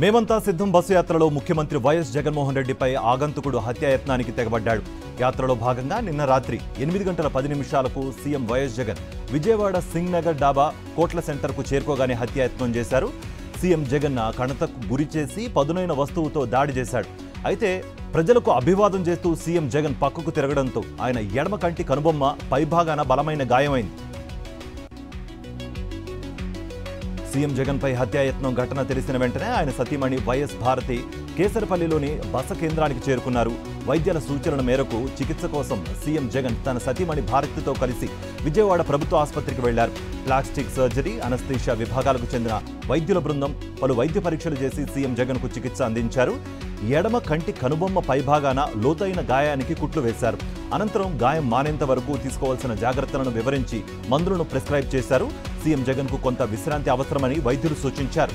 మేమంతా సిద్ధం బస్సు యాత్రలో ముఖ్యమంత్రి వైఎస్ జగన్మోహన్ రెడ్డిపై ఆగంతుకుడు హత్యాయత్నానికి తెగబడ్డాడు. యాత్రలో భాగంగా నిన్న రాత్రి 8 గంటల 10 నిమిషాలకు సీఎం వైఎస్ జగన్ విజయవాడ సింగ్ నగర్ డాబా కోట్ల సెంటర్కు చేరుకోగానే హత్యాయత్నం చేశారు. సీఎం జగన్ కణతకు గురి చేసి పదునైన వస్తువుతో దాడి చేశాడు. అయితే ప్రజలకు అభివాదం చేస్తూ సీఎం జగన్ పక్కకు తిరగడంతో ఆయన ఎడమ కంటి కనుబొమ్మ పైభాగాన బలమైన గాయమైంది. సీఎం జగన్పై హత్యాయత్నం ఘటన తెలిసిన వెంటనే ఆయన సతీమణి వైఎస్ భారతి కేసరపల్లిలోని బస కేంద్రానికి చేరుకున్నారు. వైద్యుల సూచనల మేరకు చికిత్స కోసం సీఎం జగన్ తన సతీమణి భారతితో కలిసి విజయవాడ ప్రభుత్వ ఆసుపత్రికి వెళ్లారు. ప్లాస్టిక్ సర్జరీ, అనస్థీషియా విభాగాలకు చెందిన వైద్యుల బృందం పలు వైద్య పరీక్షలు చేసి సీఎం జగన్కు చికిత్స అందించారు. ఎడమ కంటి కనుబొమ్మ పైభాగాన లోతైన గాయానికి కుట్లు వేశారు. అనంతరం గాయం మానేంత వరకు తీసుకోవాల్సిన జాగ్రత్తలను వివరించి మందులను ప్రిస్క్రైబ్ చేశారు. సీఎం జగన్కు కొంత విశ్రాంతి అవసరమని వైద్యులు సూచించారు.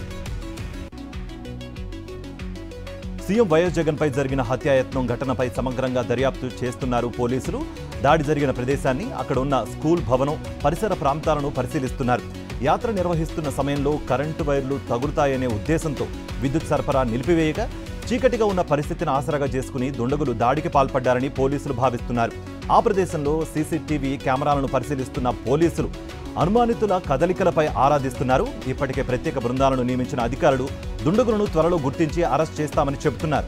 సీఎం వైఎస్ జగన్పై జరిగిన హత్యాయత్నం ఘటనపై సమగ్రంగా దర్యాప్తు చేస్తున్నారు పోలీసులు. దాడి జరిగిన ప్రదేశాన్ని, అక్కడ ఉన్న స్కూల్ భవనం, పరిసర ప్రాంతాలను పరిశీలిస్తున్నారు. యాత్ర నిర్వహిస్తున్న సమయంలో కరెంటు వైర్లు తగులుతాయనే ఉద్దేశంతో విద్యుత్ సరఫరా నిలిపివేయగా చీకటిగా ఉన్న పరిస్థితిని ఆసరాగా చేసుకుని దుండగులు దాడికి పాల్పడ్డారని పోలీసులు భావిస్తున్నారు. ఆ ప్రదేశంలో సీసీటీవీ కెమెరాలను పరిశీలిస్తున్న పోలీసులు అనుమానితుల కదలికలపై ఆరాధిస్తున్నారు. ఇప్పటికే ప్రత్యేక బృందాలను నియమించిన అధికారులు దుండగులను త్వరలో గుర్తించి అరెస్ట్ చేస్తామని చెబుతున్నారు.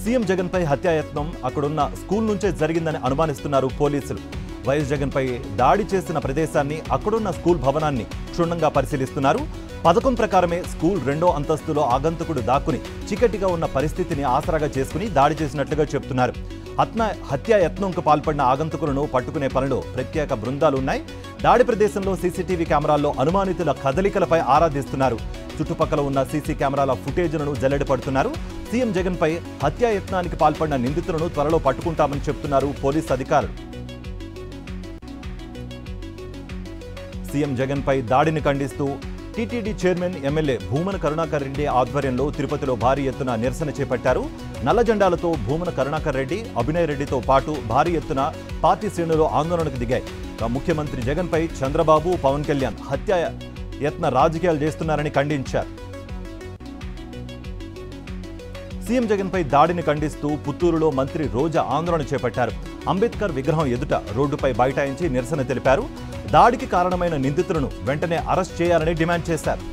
సీఎం జగన్పై హత్యాయత్నం అక్కడున్న స్కూల్ నుంచే జరిగిందని అనుమానిస్తున్నారు పోలీసులు. వైఎస్ జగన్పై దాడి చేసిన ప్రదేశాన్ని, అక్కడున్న స్కూల్ భవనాన్ని క్షుణ్ణంగా పరిశీలిస్తున్నారు. పథకం ప్రకారమే స్కూల్ 2వ అంతస్తులో ఆగంతకుడు దాక్కుని చీకటిగా ఉన్న పరిస్థితిని ఆసరాగా చేసుకుని దాడి చేసినట్లుగా చెబుతున్నారు. హత్యాయత్నంకు పాల్పడిన ఆగంతకులను పట్టుకునే పనిలో ప్రత్యేక బృందాలు ఉన్నాయి. దాడి ప్రదేశంలో సీసీటీవీ కెమెరాల్లో అనుమానితుల కదలికలపై ఆరాధిస్తున్నారు. చుట్టుపక్కల ఉన్న సీసీ కెమెరాల ఫుటేజ్లను జల్లెడపడుతున్నారు. సీఎం జగన్పై హత్యాయత్నానికి పాల్పడిన నిందితులను త్వరలో పట్టుకుంటామని చెబుతున్నారు పోలీస్ అధికారులు. సీఎం జగన్పై దాడిని ఖండిస్తూ TTD chairman MLA Bhumana Karunakar Reddy ఆధ్వర్యంలో తిరుపతిలో భారీ ఎత్తున నిరసన చేపట్టారు. నల్ల జెండాలతో భూమన కరుణాకర్ రెడ్డి, అభినయ్ రెడ్డితో పాటు భారీ ఎత్తున పార్టీ శ్రేణులు ఆందోళనకు దిగాయి. ముఖ్యమంత్రి జగన్పై చంద్రబాబు, పవన్ కళ్యాణ్ హత్యాయత్న రాజకీయాలు చేస్తున్నారని ఖండించారు. సీఎం జగన్పై దాడిని ఖండిస్తూ పుత్తూరులో మంత్రి రోజా ఆందోళన చేపట్టారు. అంబేద్కర్ విగ్రహం ఎదుట రోడ్డుపై బైఠాయించి నిరసన తెలిపారు. దాడికి కారణమైన నిందితులను వెంటనే అరెస్ట్ చేయాలని డిమాండ్ చేశారు.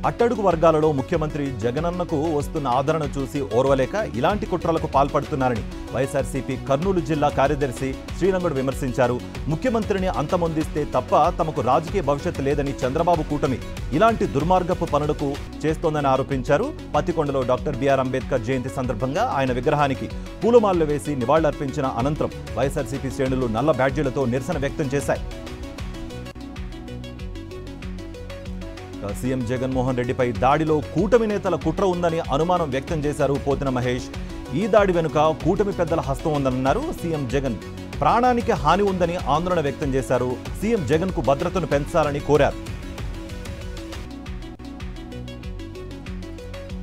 అట్టడుగు వర్గాలలో ముఖ్యమంత్రి జగనన్నకు వస్తున్న ఆదరణ చూసి ఓర్వలేక ఇలాంటి కుట్రలకు పాల్పడుతున్నారని వైఎస్ఆర్సీపీ కర్నూలు జిల్లా కార్యదర్శి శ్రీరంగుడు విమర్శించారు. ముఖ్యమంత్రిని అంతమొందిస్తే తప్ప తమకు రాజకీయ భవిష్యత్తు లేదని చంద్రబాబు కూటమి ఇలాంటి దుర్మార్గపు పనులకు చేస్తోందని ఆరోపించారు. పత్తికొండలో డాక్టర్ బిఆర్ అంబేద్కర్ జయంతి సందర్భంగా ఆయన విగ్రహానికి పూలమాలలు వేసి నివాళులర్పించిన అనంతరం వైఎస్ఆర్సీపీ శ్రేణులు నల్ల బ్యాడ్జీలతో నిరసన వ్యక్తం చేశాయి. సీఎం జగన్మోహన్ రెడ్డిపై దాడిలో కూటమి నేతల కుట్ర ఉందని అనుమానం వ్యక్తం చేశారు పోతిన మహేష్. ఈ దాడి వెనుక కూటమి పెద్దల హస్తం ఉందన్నారు. సీఎం జగన్ ప్రాణానికి హాని ఉందని ఆందోళన వ్యక్తం చేశారు. సీఎం జగన్కు భద్రతను పెంచాలని కోరారు.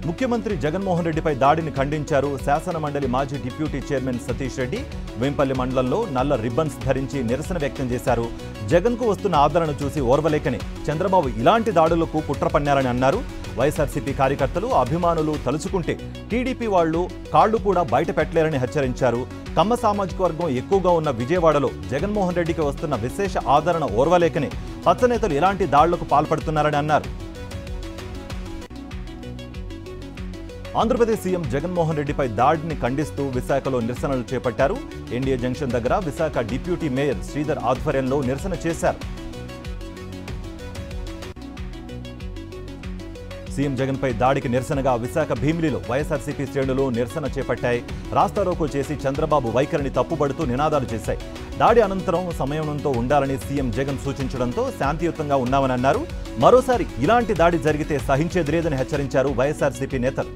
ముఖ్యమంత్రి జగన్మోహన్ రెడ్డిపై దాడిని ఖండించారు. శాసన మండలి మాజీ డిప్యూటీ చైర్మన్ సతీష్ రెడ్డి వేంపల్లి మండలంలో నల్ల రిబ్బన్స్ ధరించి నిరసన వ్యక్తం చేశారు. జగన్కు వస్తున్న ఆదరణ చూసి ఓర్వలేకనే చంద్రబాబు ఇలాంటి దాడులకు కుట్ర పన్నారని అన్నారు. వైఎస్ఆర్సీపీ కార్యకర్తలు, అభిమానులు తలుచుకుంటే టీడీపీ వాళ్లు కాళ్లు కూడా బయట పెట్టలేరని హెచ్చరించారు. కమ్మ సామాజిక వర్గం ఎక్కువగా ఉన్న విజయవాడలో జగన్మోహన్ రెడ్డికి వస్తున్న విశేష ఆదరణ ఓర్వలేకనే పచ్చనేతలు ఇలాంటి దాడులకు పాల్పడుతున్నారని అన్నారు. ఆంధ్రప్రదేశ్ సీఎం జగన్మోహన్ రెడ్డిపై దాడిని ఖండిస్తూ విశాఖలో నిరసనలు చేపట్టారు. ఎన్డీఏ జంక్షన్ దగ్గర విశాఖ డిప్యూటీ మేయర్ శ్రీధర్ ఆధ్వర్యంలో నిరసన చేశారు. సీఎం జగన్పై దాడికి నిరసనగా విశాఖ భీమిలిలో వైఎస్ఆర్సీపీ శ్రేణులు నిరసన చేపట్టాయి. రాస్తారోకో చేసి చంద్రబాబు వైఖరిని తప్పుబడుతూ నినాదాలు చేశాయి. దాడి అనంతరం సంయమనంతో ఉండాలని సీఎం జగన్ సూచించడంతో శాంతియుతంగా ఉన్నామని అన్నారు. మరోసారి ఇలాంటి దాడి జరిగితే సహించేది లేదని హెచ్చరించారు వైఎస్ఆర్సీపీ నేతలు.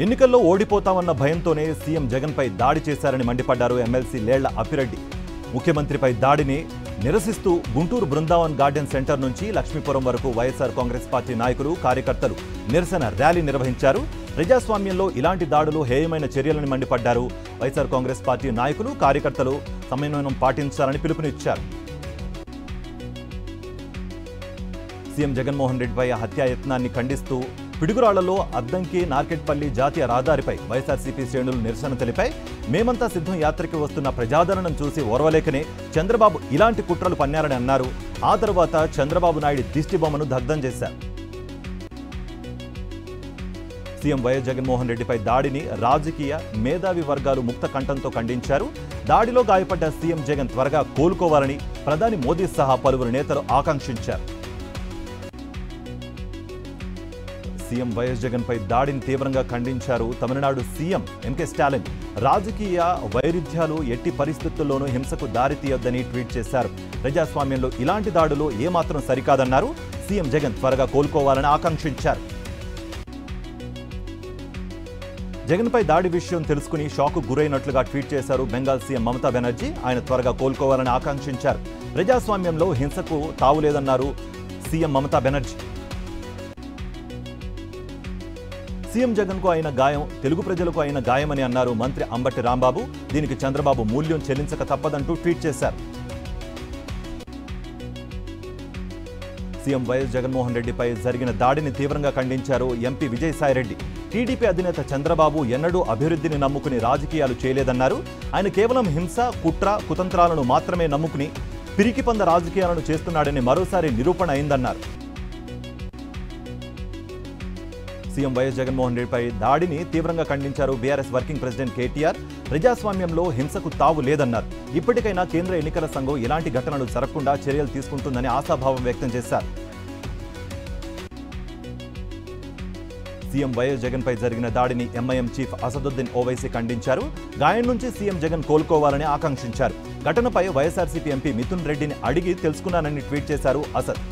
ఎన్నికల్లో ఓడిపోతామన్న భయంతోనే సీఎం జగన్పై దాడి చేశారని మండిపడ్డారు ఎమ్మెల్సీ లేళ్ల అప్పిరెడ్డి. ముఖ్యమంత్రిపై దాడిని నిరసిస్తూ గుంటూరు బృందావన్ గార్డెన్ సెంటర్ నుంచి లక్ష్మీపురం వరకు వైఎస్ఆర్ కాంగ్రెస్ పార్టీ నాయకులు, కార్యకర్తలు నిరసన ర్యాలీ నిర్వహించారు. ప్రజాస్వామ్యంలో ఇలాంటి దాడులు హేయమైన చర్యలని మండిపడ్డారు. వైఎస్ఆర్ కాంగ్రెస్ పార్టీ నాయకులు, కార్యకర్తలు సమన్వయం పాటించాలని పిలుపునిచ్చారు. సీఎం జగన్మోహన్ రెడ్డిపై హత్యాయత్నాన్ని ఖండిస్తూ పిడుగురాళ్లలో అద్దంకి, నార్కెట్పల్లి జాతీయ రహదారిపై వైఎస్ఆర్సీపీ శ్రేణులు నిరసన తెలిపాయి. మేమంతా సిద్ధం యాత్రకి వస్తున్న ప్రజాదరణను చూసి ఓర్వలేకనే చంద్రబాబు ఇలాంటి కుట్రలు పన్నారని అన్నారు. ఆ తర్వాత చంద్రబాబు నాయుడు దిష్టిబొమ్మను దగ్ధం చేశారు. సీఎం వైఎస్ జగన్మోహన్ రెడ్డిపై దాడిని రాజకీయ, మేధావి వర్గాలు ముక్త కంఠంతో ఖండించారు. దాడిలో గాయపడ్డ సీఎం జగన్ త్వరగా కోలుకోవాలని ప్రధాని మోదీ సహా పలువురు నేతలు ఆకాంక్షించారు. సీఎం వైఎస్ జగన్పై దాడిని తీవ్రంగా ఖండించారు తమిళనాడు సీఎం ఎంకే స్టాలిన్. రాజకీయ వైరుధ్యాలు ఎట్టి పరిస్థితుల్లోనూ హింసకు దారితీయొద్దని ట్వీట్ చేశారు. ప్రజాస్వామ్యంలో ఇలాంటి దాడులు ఏమాత్రం సరికాదన్నారు. సీఎం జగన్ త్వరగా కోలుకోవాలని ఆకాంక్షించారు. జగన్పై దాడి విషయం తెలుసుకుని షాకు గురైనట్లుగా ట్వీట్ చేశారు బెంగాల్ సీఎం మమతా బెనర్జీ. ఆయన త్వరగా కోలుకోవాలని ఆకాంక్షించారు. ప్రజాస్వామ్యంలో హింసకు తావులేదన్నారు సీఎం మమతా బెనర్జీ. సీఎం జగన్కు అయిన గాయం తెలుగు ప్రజలకు అయిన గాయమని అన్నారు మంత్రి అంబటి రాంబాబు. దీనికి చంద్రబాబు మూల్యం చెల్లించక తప్పదంటూ ట్వీట్ చేశారు. సీఎం వైఎస్ జగన్మోహన్ రెడ్డిపై జరిగిన దాడిని తీవ్రంగా ఖండించారు ఎంపీ విజయసాయిరెడ్డి. టీడీపీ అధినేత చంద్రబాబు ఎన్నడూ అభివృద్ధిని నమ్ముకుని రాజకీయాలు చేయలేదన్నారు. ఆయన కేవలం హింస, కుట్ర, కుతంత్రాలను మాత్రమే నమ్ముకుని పిరికిపంద రాజకీయాలను చేస్తున్నాడని మరోసారి నిరూపణ అయిందన్నారు. సీఎం వైఎస్ జగన్మోహన్ రెడ్డిపై దాడిని తీవ్రంగా ఖండించారు బీఆర్ఎస్ వర్కింగ్ ప్రెసిడెంట్ కేటీఆర్. ప్రజాస్వామ్యంలో హింసకు తావు లేదన్నారు. ఇప్పటికైనా కేంద్ర ఎన్నికల సంఘం ఇలాంటి ఘటనలు జరగకుండా చర్యలు తీసుకుంటుందని ఆశాభావం వ్యక్తం చేశారు. సీఎం వైఎస్ జగన్పై జరిగిన దాడిని ఎంఐఎం చీఫ్ అసదుద్దీన్ ఓవైసీ ఖండించారు. గాయం నుంచి సీఎం జగన్ కోలుకోవాలని ఆకాంక్షించారు. ఘటనపై వైఎస్ఆర్సీపీ ఎంపీ మిథున్ రెడ్డిని అడిగి తెలుసుకున్నానని ట్వీట్ చేశారు అసద్.